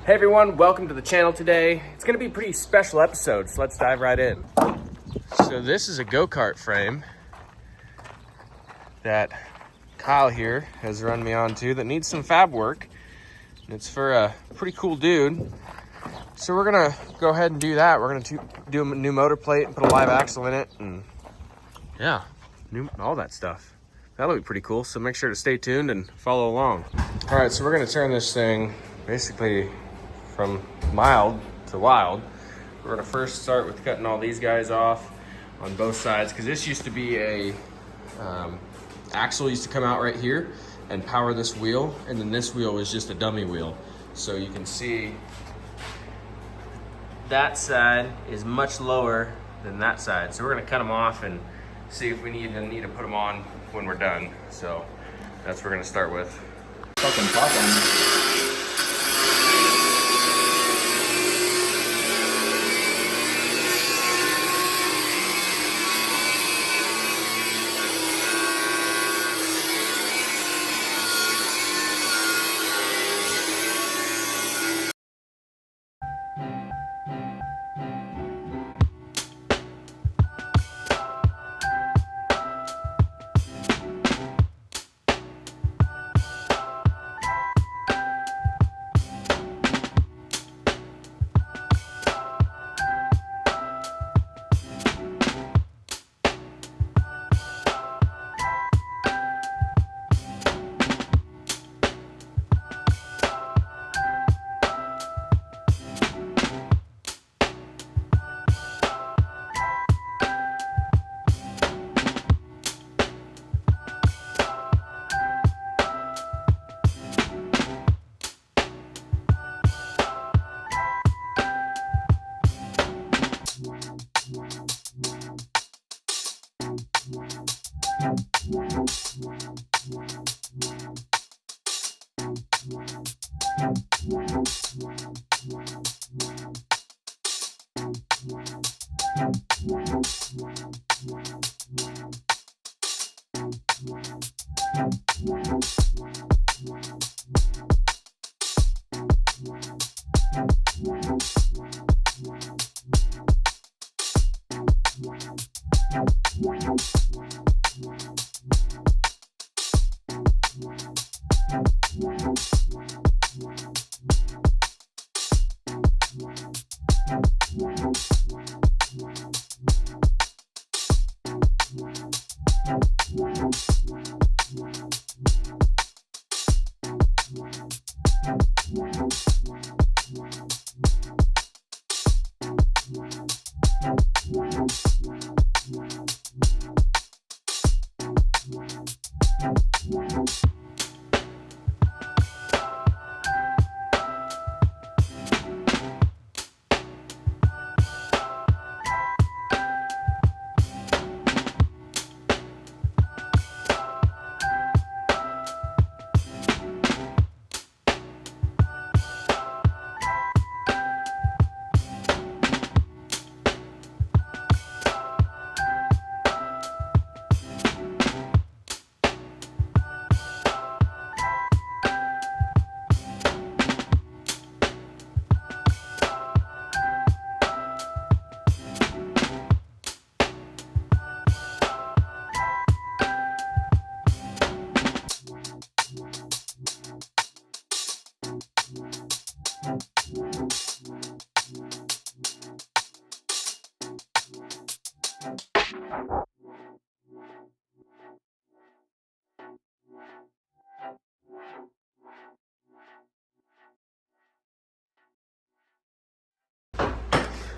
Hey everyone, welcome to the channel today. It's gonna be a pretty special episode, so let's dive right in. So this is a go-kart frame that Kyle here has run me onto that needs some fab work. And it's for a pretty cool dude. So we're gonna go ahead and do that. We're gonna do a new motor plate and put a live axle in it, and yeah, all that stuff. That'll be pretty cool, so make sure to stay tuned and follow along. All right, so we're gonna turn this thing basically from mild to wild. We're gonna first start with cutting all these guys off on both sides, because this used to be a axle used to come out right here and power this wheel, and then this wheel was just a dummy wheel. So you can see that side is much lower than that side. So we're gonna cut them off and see if we even need to put them on when we're done. So that's what we're gonna start with. Fucking pop on.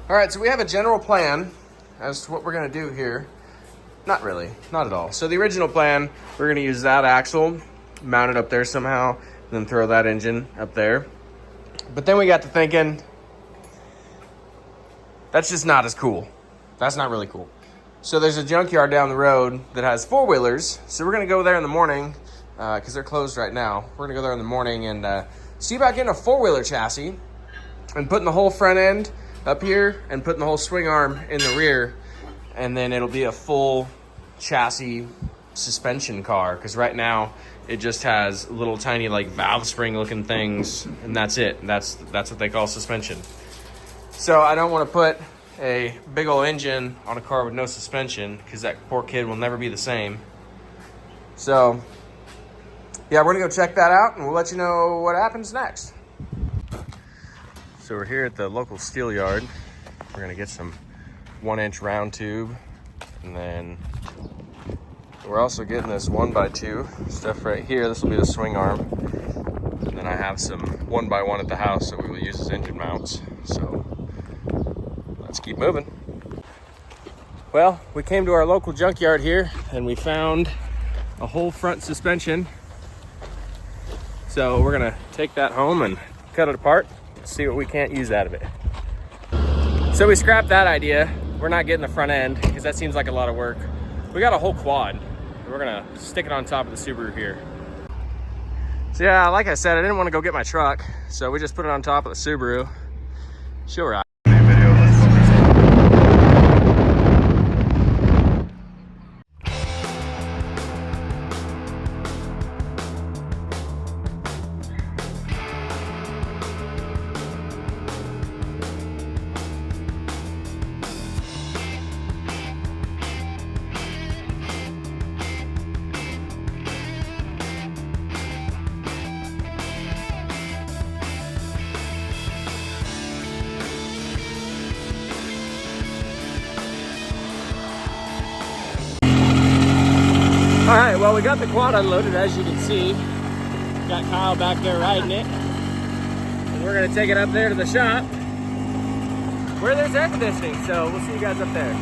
All right, so we have a general plan as to what we're gonna do here. Not really, not at all. So the original plan, we're gonna use that axle, mount it up there somehow, and then throw that engine up there. But then we got to thinking, that's just not as cool. That's not really cool. So there's a junkyard down the road that has four-wheelers. So we're gonna go there in the morning, because they're closed right now. We're gonna go there in the morning and see about getting a four-wheeler chassis and putting the whole front end up here and putting the whole swing arm in the rear, and then it'll be a full chassis suspension car, because right now It just has little tiny like valve spring looking things, and that's it. That's what they call suspension. So I don't want to put a big old engine on a car with no suspension, because that poor kid will never be the same. So yeah, we're gonna go check that out and we'll let you know what happens next. So we're here at the local steel yard. We're gonna get some 1-inch round tube, and then we're also getting this 1x2 stuff right here. This will be the swing arm. And then I have some 1x1 at the house that we will use as engine mounts. So let's keep moving. Well, we came to our local junkyard here and we found a whole front suspension. So we're gonna take that home and cut it apart, see what we can't use out of it. So we scrapped that idea. We're not getting the front end because that seems like a lot of work. We got a whole quad. We're gonna stick it on top of the Subaru here. So yeah, like I said, I didn't want to go get my truck, so we just put it on top of the Subaru. She'll ride. All right, well, we got the quad unloaded, as you can see. Got Kyle back there riding it. And we're gonna take it up there to the shop where there's air conditioning, so we'll see you guys up there.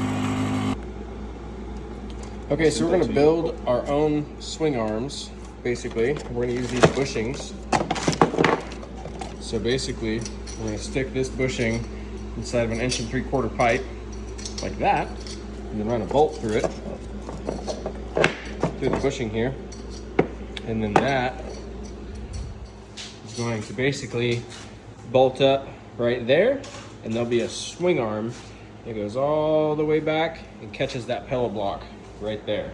Okay, so we're gonna build our own swing arms, basically. We're gonna use these bushings. So basically, we're gonna stick this bushing inside of an 1 3/4 pipe, like that, and then run a bolt through it. Through the bushing here, and then that is going to basically bolt up right there, and there'll be a swing arm that goes all the way back and catches that pedal block right there,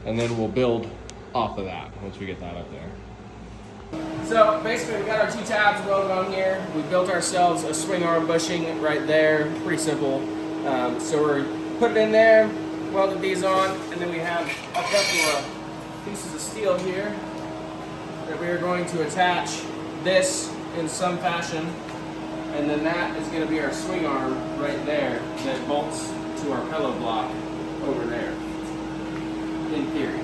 and then we'll build off of that once we get that up there. So basically, we got our 2 tabs welded on here. We built ourselves a swing arm bushing right there, pretty simple. So we're put it in there, welded these on, and then we have a couple of pieces of steel here that we are going to attach this in some fashion, and then that is going to be our swing arm right there that bolts to our pillow block over there, in theory.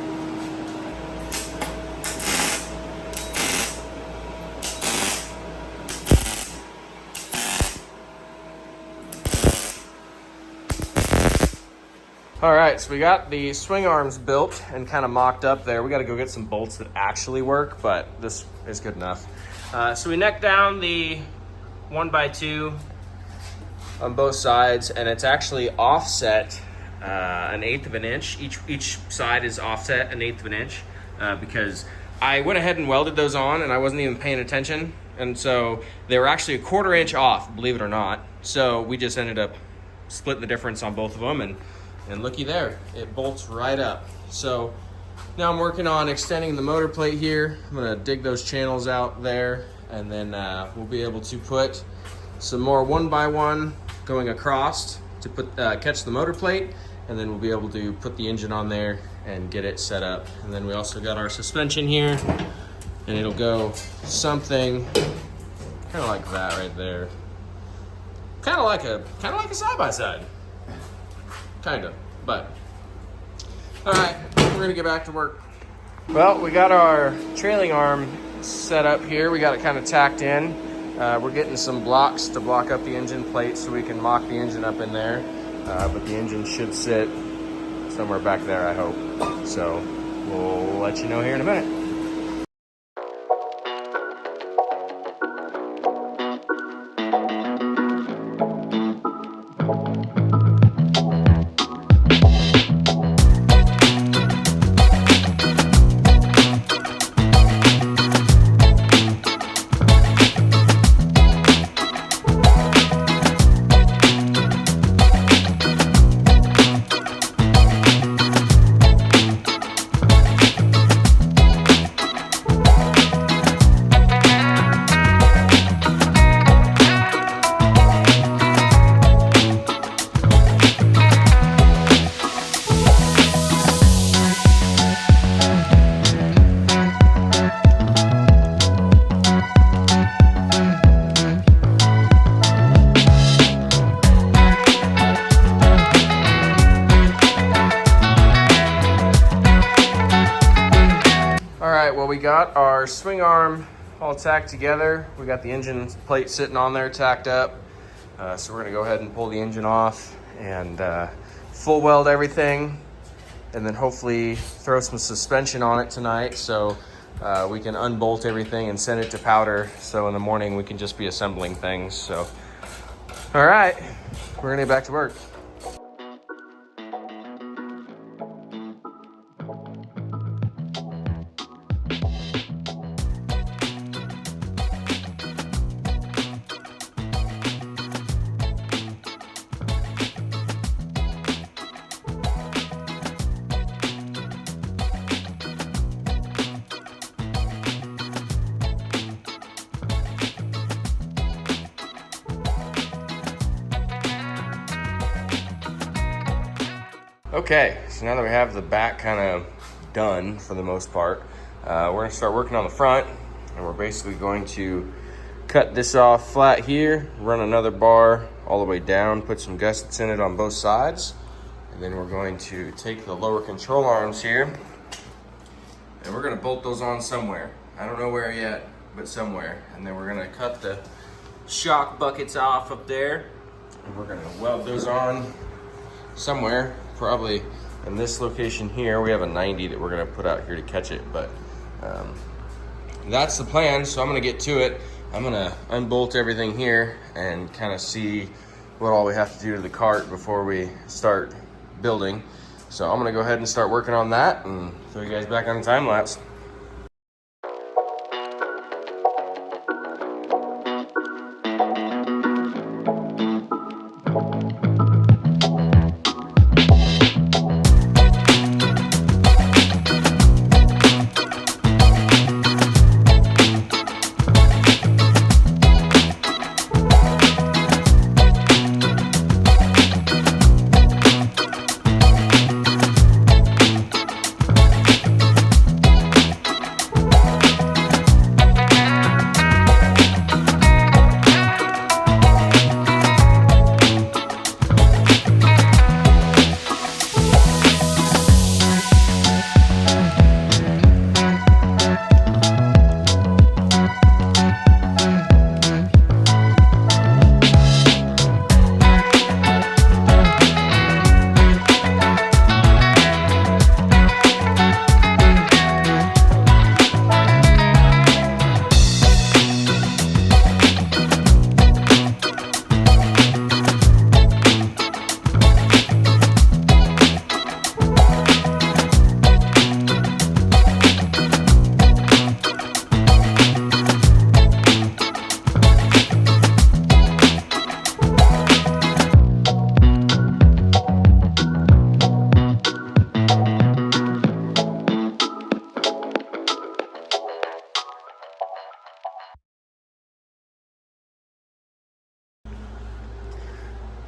All right, so we got the swing arms built and kind of mocked up there. We got to go get some bolts that actually work, but this is good enough. So we necked down the 1x2 on both sides, and it's actually offset 1/8 of an inch. Each side is offset 1/8 of an inch because I went ahead and welded those on, and I wasn't even paying attention, and so they were actually 1/4 inch off, believe it or not. So we just ended up splitting the difference on both of them, and looky there, it bolts right up. So now I'm working on extending the motor plate here. I'm gonna dig those channels out there, and then we'll be able to put some more 1x1 going across to put catch the motor plate, and then we'll be able to put the engine on there and get it set up. And then we also got our suspension here, and it'll go something kind of like that right there. Kind of like a side-by-side. Kind of, but. All right, we're gonna get back to work. Well, we got our trailing arm set up here. We got it kind of tacked in. We're getting some blocks to block up the engine plate so we can mock the engine up in there. But the engine should sit somewhere back there, I hope. So we'll let you know here in a minute. got our swing arm all tacked together. We got the engine plate sitting on there tacked up. So we're gonna go ahead and pull the engine off and full weld everything, and then hopefully throw some suspension on it tonight so we can unbolt everything and send it to powder. So in the morning we can just be assembling things. So, all right, we're gonna get back to work. Okay, so now that we have the back kind of done for the most part, we're gonna start working on the front, and we're basically going to cut this off flat here, run another bar all the way down, put some gussets in it on both sides, and then we're going to take the lower control arms here, and we're gonna bolt those on somewhere. I don't know where yet, but somewhere. And then we're gonna cut the shock buckets off up there, and we're gonna weld those on somewhere. Probably in this location here. We have a 90 that we're gonna put out here to catch it, but that's the plan. So I'm gonna get to it. I'm gonna unbolt everything here and kind of see what all we have to do to the cart before we start building. So I'm gonna go ahead and start working on that and throw you guys back on the time lapse.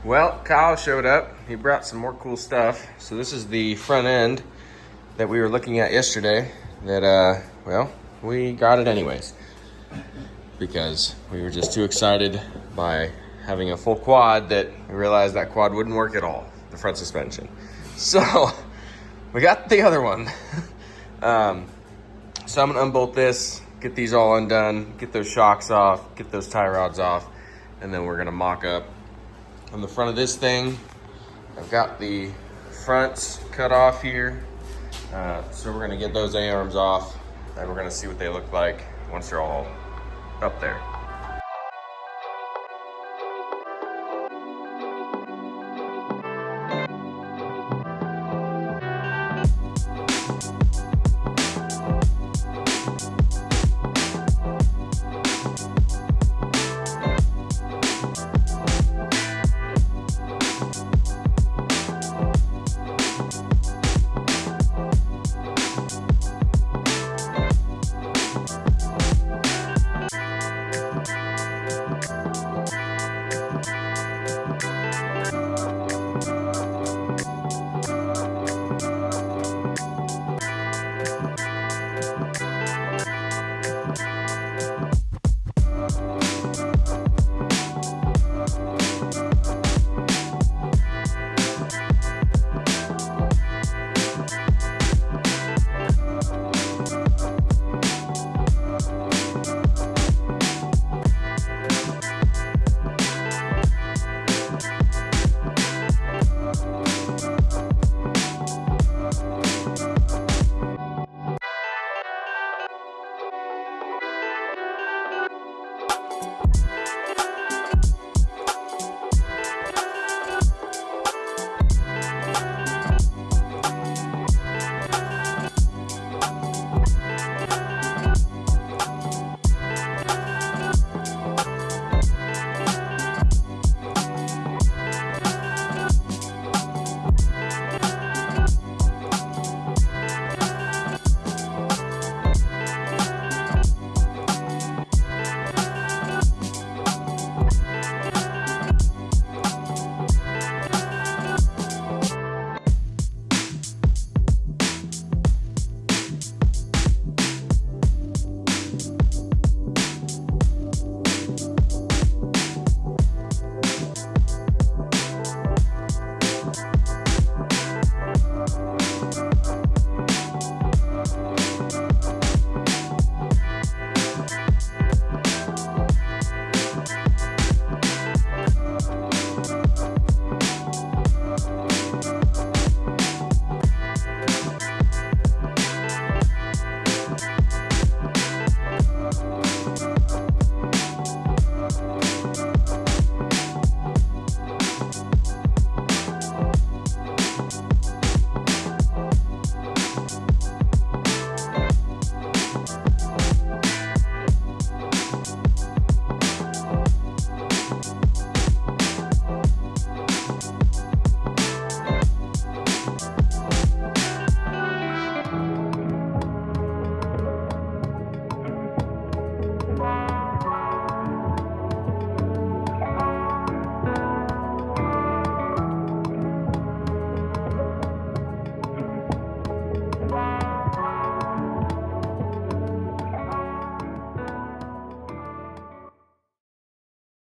Well, Kyle showed up. He brought some more cool stuff. So this is the front end that we were looking at yesterday that, well, we got it anyways because we were just too excited by having a full quad that we realized that quad wouldn't work at all, the front suspension. So we got the other one. So I'm gonna unbolt this, get these all undone, get those shocks off, get those tie rods off, and then we're gonna mock up on the front of this thing. I've got the fronts cut off here. So we're gonna get those A-arms off and we're gonna see what they look like once they're all up there.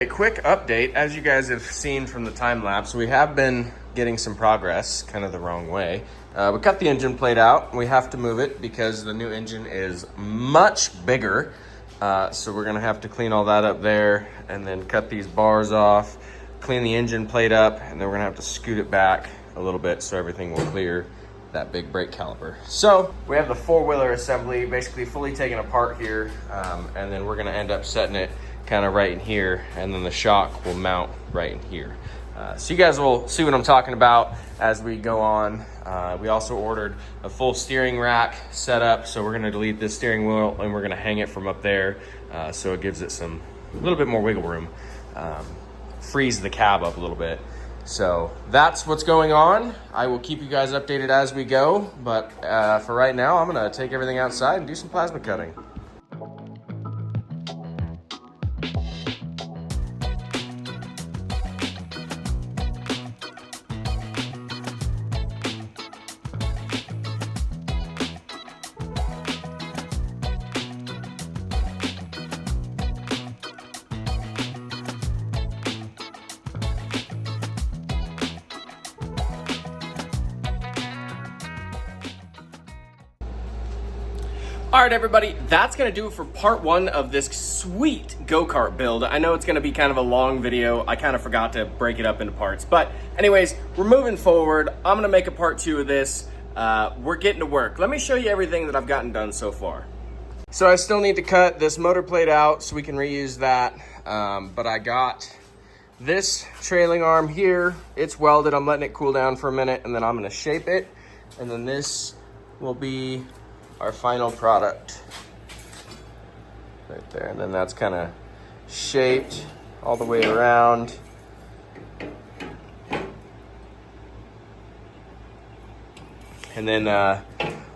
A quick update, as you guys have seen from the time lapse, we have been getting some progress, kind of the wrong way. We cut the engine plate out. We have to move it because the new engine is much bigger. So we're gonna have to clean all that up there and then cut these bars off, clean the engine plate up, and then we're gonna have to scoot it back a little bit so everything will clear that big brake caliper. So we have the four-wheeler assembly basically fully taken apart here, and then we're gonna end up setting it kind of right in here, and then the shock will mount right in here. So you guys will see what I'm talking about as we go on. We also ordered a full steering rack set up, so we're gonna delete this steering wheel and we're gonna hang it from up there, so it gives it a little bit more wiggle room, frees the cab up a little bit. So that's what's going on. I will keep you guys updated as we go, but for right now, I'm gonna take everything outside and do some plasma cutting. All right, everybody, that's gonna do it for part one of this sweet go-kart build. I know it's gonna be kind of a long video. I kind of forgot to break it up into parts. But anyways, we're moving forward. I'm gonna make a part two of this. We're getting to work. Let me show you everything that I've gotten done so far. So I still need to cut this motor plate out so we can reuse that. But I got this trailing arm here. It's welded. I'm letting it cool down for a minute, and then I'm gonna shape it. And then this will be our final product right there, and then that's kind of shaped all the way around. And then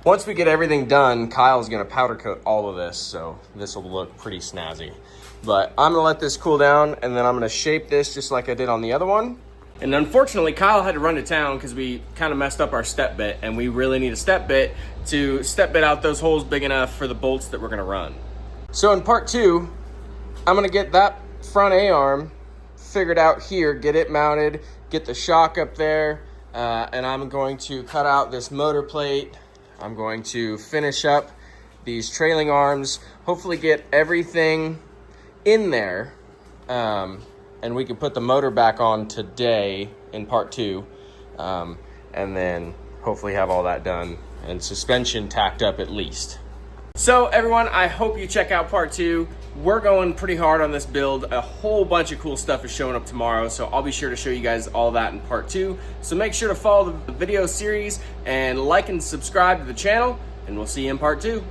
once we get everything done, Kyle's gonna powder coat all of this, so this will look pretty snazzy. But I'm gonna let this cool down, and then I'm gonna shape this just like I did on the other one. And unfortunately, Kyle had to run to town because we kind of messed up our step bit, and we really need a step bit to step bit out those holes big enough for the bolts that we're gonna run. So in part two, I'm gonna get that front A-arm figured out here, get it mounted, get the shock up there, and I'm going to cut out this motor plate. I'm going to finish up these trailing arms, hopefully get everything in there, and we can put the motor back on today in part two, and then hopefully have all that done and suspension tacked up at least. So everyone, I hope you check out part two. We're going pretty hard on this build. A whole bunch of cool stuff is showing up tomorrow, so I'll be sure to show you guys all that in part two. So make sure to follow the video series and like and subscribe to the channel, and we'll see you in part two.